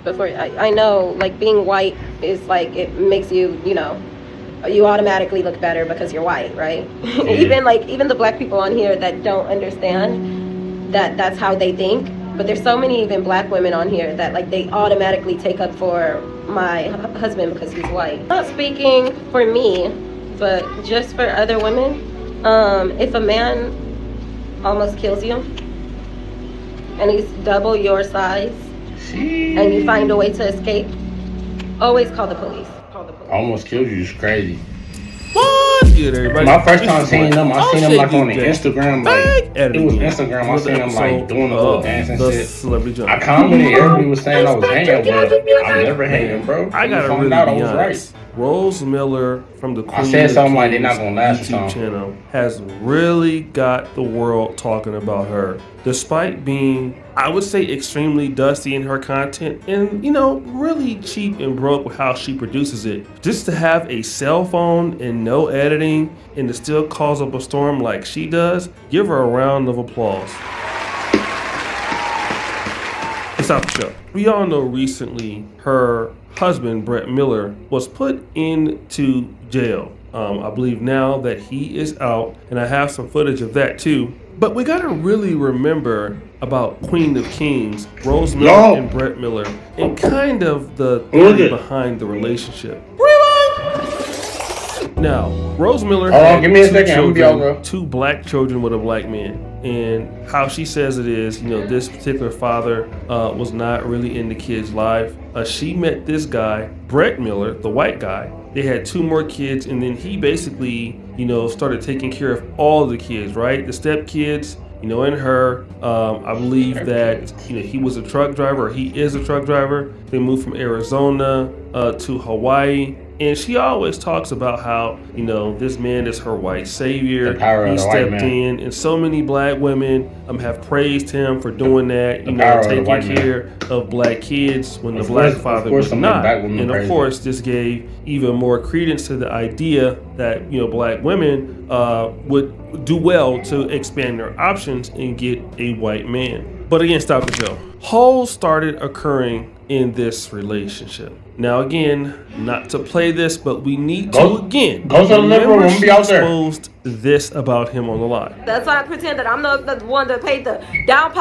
before. I know, like, being white is like, it makes you, you automatically look better because you're white, right? Even the black people on here that don't understand that that's how they think. But there's so many even black women on here that, like, they automatically take up for my husband because he's white. Not speaking for me, but just for other women. If a man almost kills you and he's double your size and you find a way to escape, always call the police. Almost killed you is crazy. What? Good, everybody. My first time seeing them, I seen them like on the Instagram, like it was Instagram. I seen them like doing the little dance and shit. Celebrity jump. I commented, everybody was saying I was hanging, but I'm never hanging, bro. I gotta really be honest. Rose Miller from the Queen I said something like they're not Kings gonna last YouTube channel has really got the world talking about her. Despite being, I would say, extremely dusty in her content and, really cheap and broke with how she produces it. Just to have a cell phone and no editing and to still cause up a storm like she does, give her a round of applause. Let's stop the show. We all know recently her husband, Brett Miller, was put into jail. I believe now that he is out, and I have some footage of that too. But we gotta really remember about Queen of Kings, Rose Miller and Brett Miller, and kind of the theory behind the relationship. Now, Rose Miller had two black children with a black man. And how she says it is, this particular father was not really in the kid's life. She met this guy, Brett Miller, the white guy. They had 2 more kids, and then he basically, started taking care of all the kids, right? The step kids, and her. I believe that, he was a truck driver, or he is a truck driver. They moved from Arizona to Hawaii. And she always talks about how, this man is her white savior. He stepped in, and so many black women have praised him for doing that, taking care of black kids when the black father was not. And of course, this gave even more credence to the idea that, black women would do well to expand their options and get a white man. But again, stop the show. Holes started occurring in this relationship. Now again, not to play this, but we need to again. Go to the living room and be out there. Exposed this about him on the live. Let's not pretend that I'm the one that paid the down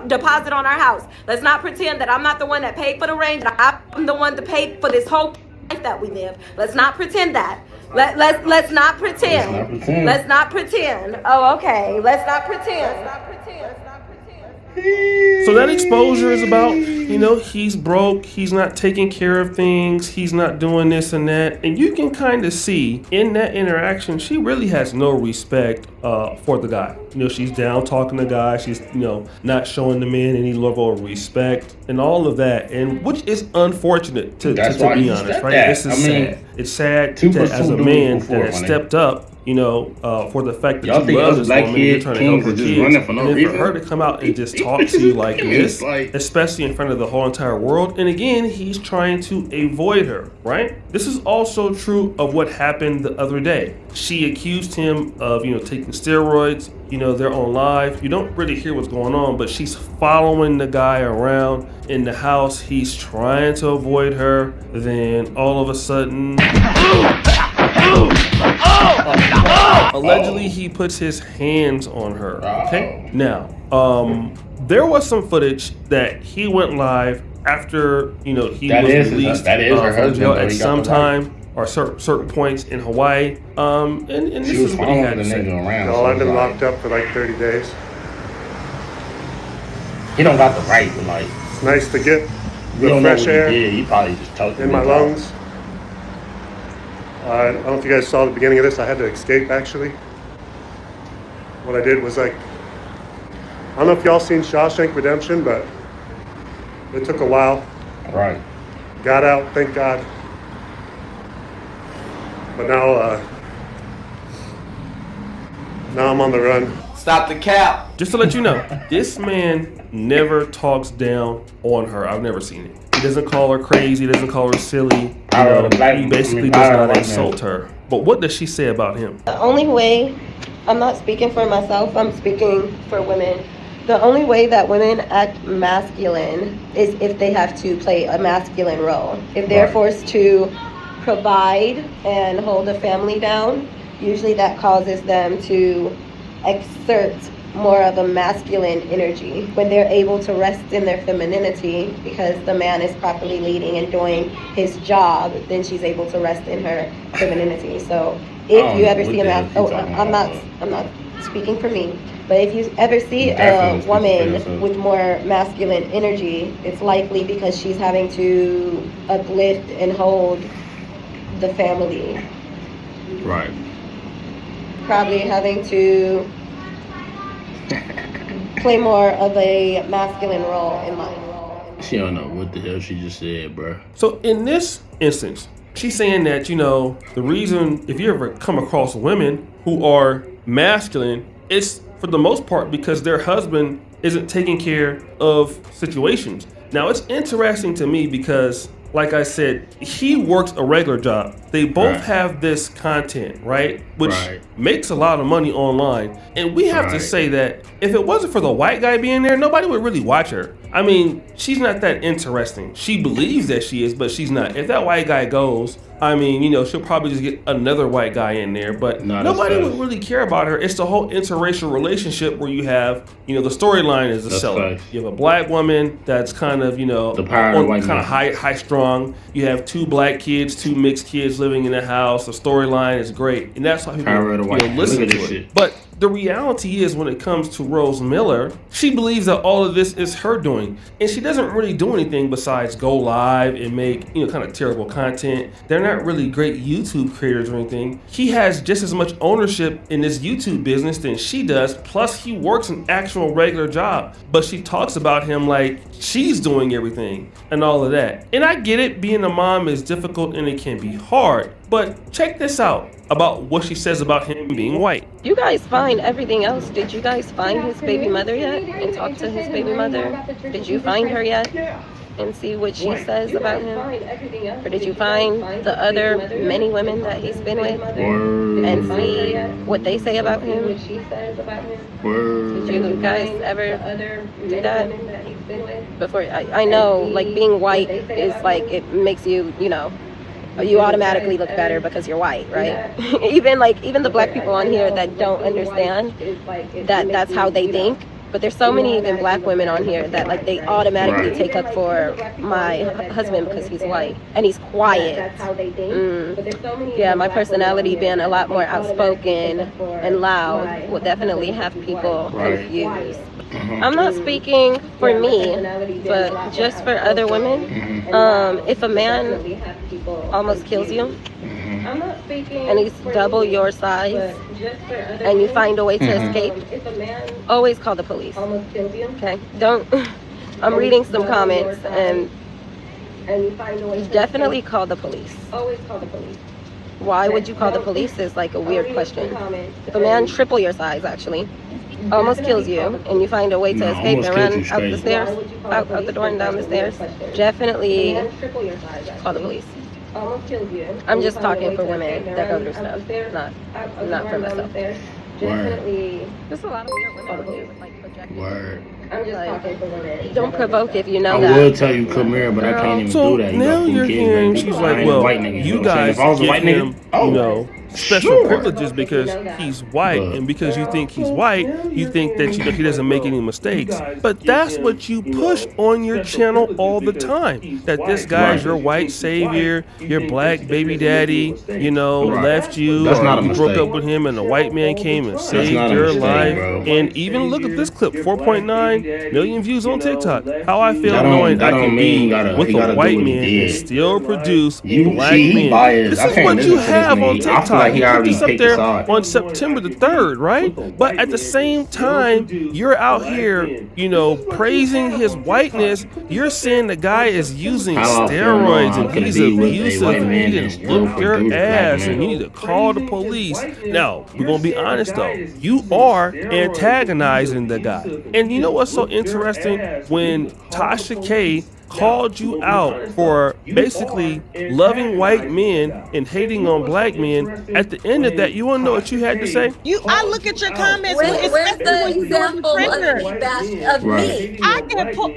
deposit on our house. Let's not pretend that I'm not the one that paid for the range. I'm the one that paid for this whole life that we live. Let's not pretend that. Let's not pretend. Let's not pretend. Oh, okay. Let's not pretend. So that exposure is about, he's broke, he's not taking care of things, he's not doing this and that. And you can kind of see in that interaction, she really has no respect for the guy. She's down talking to the guy, she's, not showing the man any level of respect and all of that. And which is unfortunate to be honest, right? This is sad. It's sad that as a man that has stepped up, for the fact that you love this woman, you're trying to help her kids, and then for her to come out and just talk to you like this, especially in front of the whole entire world. And again, he's trying to avoid her, right? This is also true of what happened the other day. She accused him of, taking steroids. They're on live. You don't really hear what's going on, but she's following the guy around in the house. He's trying to avoid her. Then all of a sudden, allegedly he puts his hands on her. Okay. Now, there was some footage that he went live after he was released from jail at some time or certain points in Hawaii. And this is what he had to say. No, I've been locked up for like 30 days. He don't got the right to like. It's nice to get the fresh air he probably just told in my lungs. I don't know if you guys saw the beginning of this. I had to escape, actually. What I did was I don't know if y'all seen Shawshank Redemption, but it took a while. Right. Got out, thank God. But now I'm on the run. Stop the cap. Just to let you know, this man never talks down on her. I've never seen it. He doesn't call her crazy. He doesn't call her silly. He basically does not insult her. But what does she say about him? The only way, I'm not speaking for myself, I'm speaking for women. The only way that women act masculine is if they have to play a masculine role. If they're forced to provide and hold a family down, usually that causes them to exert more of a masculine energy. When they're able to rest in their femininity because the man is properly leading and doing his job, then she's able to rest in her femininity. So if you ever see I'm not speaking for me, but if you ever see a woman with more masculine energy, it's likely because she's having to uplift and hold the family. Right. Probably having to play more of a masculine role in life. She don't know what the hell she just said, bro. So in this instance, she's saying that, the reason, if you ever come across women who are masculine, it's for the most part because their husband isn't taking care of situations. Now, it's interesting to me because, like I said, he works a regular job. They both have this content, right? Which makes a lot of money online. And we have to say that if it wasn't for the white guy being there, nobody would really watch her. I mean, she's not that interesting. She believes that she is, but she's not. If that white guy goes, I mean, she'll probably just get another white guy in there, but nobody would really care about her. It's the whole interracial relationship where you have, the storyline is the seller. You have a black woman that's kind of, the power kind of high strung. You have 2 black kids, 2 mixed kids living in the house. The storyline is great, and that's why people listen to it. But the reality is, when it comes to Rose Miller, she believes that all of this is her doing, and she doesn't really do anything besides go live and make kind of terrible content. They're not really great YouTube creators or anything. He has just as much ownership in this YouTube business than she does, plus he works an actual regular job, but she talks about him like she's doing everything and all of that. And I get it, being a mom is difficult and it can be hard, but check this out about what she says about him being white. You guys find everything else. Did you guys find his baby mother yet and talk to his baby mother? Did you find her yet and see what she says about him? Or did you find the other many women that he's been with and see what they say about him? Did you guys ever do that? Before, I know, like, being white is like, it makes you, you automatically look better because you're white, right? even the black people on here that don't understand that that's how they think. But there's so many even black women on here that like they automatically take up for my husband because he's white and he's quiet. Yeah, my personality being a lot more outspoken and loud will definitely have people confused. I'm not speaking for me, but just for other women. If a man almost kills you, and he's double your size, and you find a way to escape, always call the police. Okay? Don't. I'm reading some comments, and definitely call the police. Always call the police. Why would you call the police is like a weird question. If a man triple your size, actually, almost kills you, and you find a way to escape and run out the stairs, out the door and down the stairs, definitely call the police. I'm just talking for women that go through stuff, not for myself. Definitely, there's a lot of weird women on here with like projecting. I'm just talking for women. Don't provoke if you know that. I will tell you, come here, but I can't even do that. Now you're hearing, she's like, well, you guys give him, special privileges because he's white, and because you think he's white, you think that he doesn't make any mistakes. But that's what you push on your channel all the time, that this guy's your white savior, your black baby daddy, left you, or you broke up with him and a white man came and saved your life. And even look at this clip, 4.9 million views on TikTok. How I feel knowing I can be with a white man and still produce black men. This is what you have on TikTok. He put this up there on September the 3rd, right? But at the same time, you're out here, praising his whiteness. You're saying the guy is using steroids and he's abusive and he didn't whoop your ass and you need to call the police. Now, we're going to be honest though. You are antagonizing the guy. And you know what's so interesting? When Tasha K called you out for basically loving white men and hating on black men, at the end of that, you want to know what you had to say? I look at your comments, Where's especially the when you do example the trigger. of me? I can pull.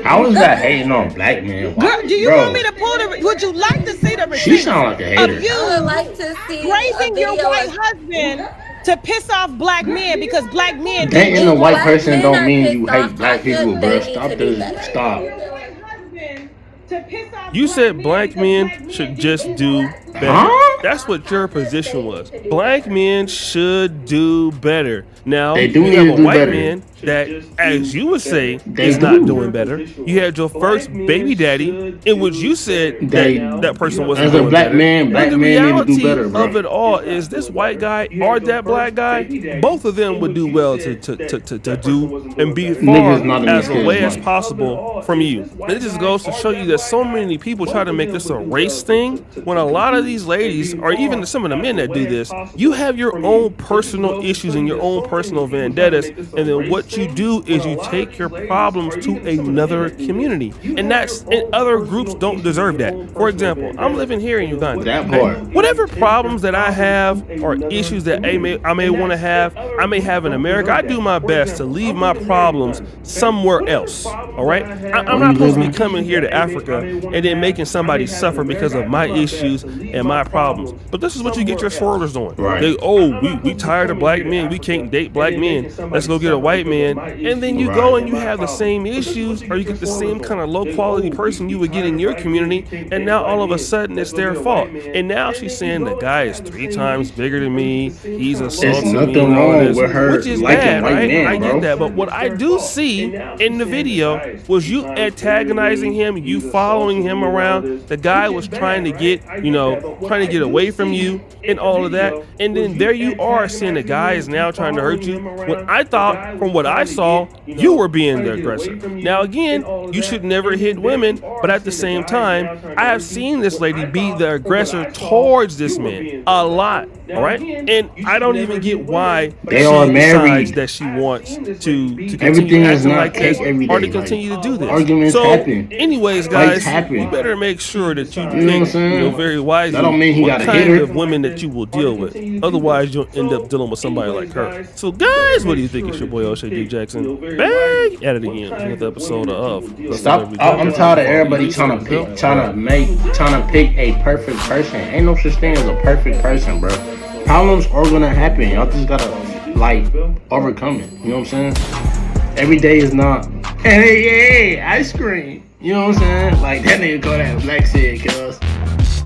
How is that hating on black men? Girl, do you want me to pull the? Would you like to see the She receipt sound like a of hater. you I would like to see raising a your video white of- husband to piss off black men because black men Dating a white Black person men don't are mean pissed you off. hate black I feel people, they bro. need Stop to do this. better. Stop. You said black men should just do better. Huh? That's what your position was. Black men should do better. Now, They do you need have to a do white better. man that, as you would say, They is do. not doing better. You had your first baby daddy, in which you said They- that person wasn't as a doing black better. man, black But the men need to do reality better, bro. of it all is this white guy or that black guy, both of them would do well to do and be far Niggas not in as this away kid's as life. possible from you. And it just goes to show you that so many people try to make this a race thing, when a lot of these ladies, or even some of the men that do this, you have your own personal issues and your own personal vendettas, and then what you do is you take your problems to another community, and other groups don't deserve that. For example, I'm living here in Uganda. That part. Whatever problems that I have or issues that I may want to have, I may have in America, I do my best to leave my problems somewhere else. All right, I'm not supposed to be coming here to Africa and then making somebody suffer because of my issues and my problems. But this is what you get your sorors doing. Right. We tired of black men. We can't date black men. Let's go get a white man. And then you go and you have the same issues, or you get the same kind of low quality person you would get in your community, and now all of a sudden it's their fault. And now she's saying the guy is 3 times bigger than me. He's assaulting me. nothing and all wrong this, with her which is liking bad, white right? men, I bro. get that. But what I do see in the video was you antagonizing him, you following him around. The guy was trying to get away from you and all of that. And then there you are saying the guy is now trying to hurt you. When I thought, from what I saw, you were being the aggressor. Now again, you should never hit women, but at the same time, I have seen this lady be the aggressor towards this man a lot. All right, and I don't even get why They she are married. decides that she wants to continue Everything is acting not like this cake every or to day, continue like, to do this. arguments So, happen. anyways, Fights guys, happen. you better make sure that you know what I'm think saying? very wisely That don't mean he what gotta kind hit her. of women that you will deal with. Otherwise, you'll end up dealing with somebody like her. So, guys, what do you think? It's your boy O'Shea D. Jackson. Back at it again. Another episode of the Stop. Celebrity I'm Jackson. tired of everybody trying to pick a perfect person. Ain't no such thing as a perfect person, bro. Problems are gonna happen. Y'all just gotta overcome it. You know what I'm saying? Every day is not. Hey, ice cream. You know what I'm saying? Like that nigga call that black shit, cuz.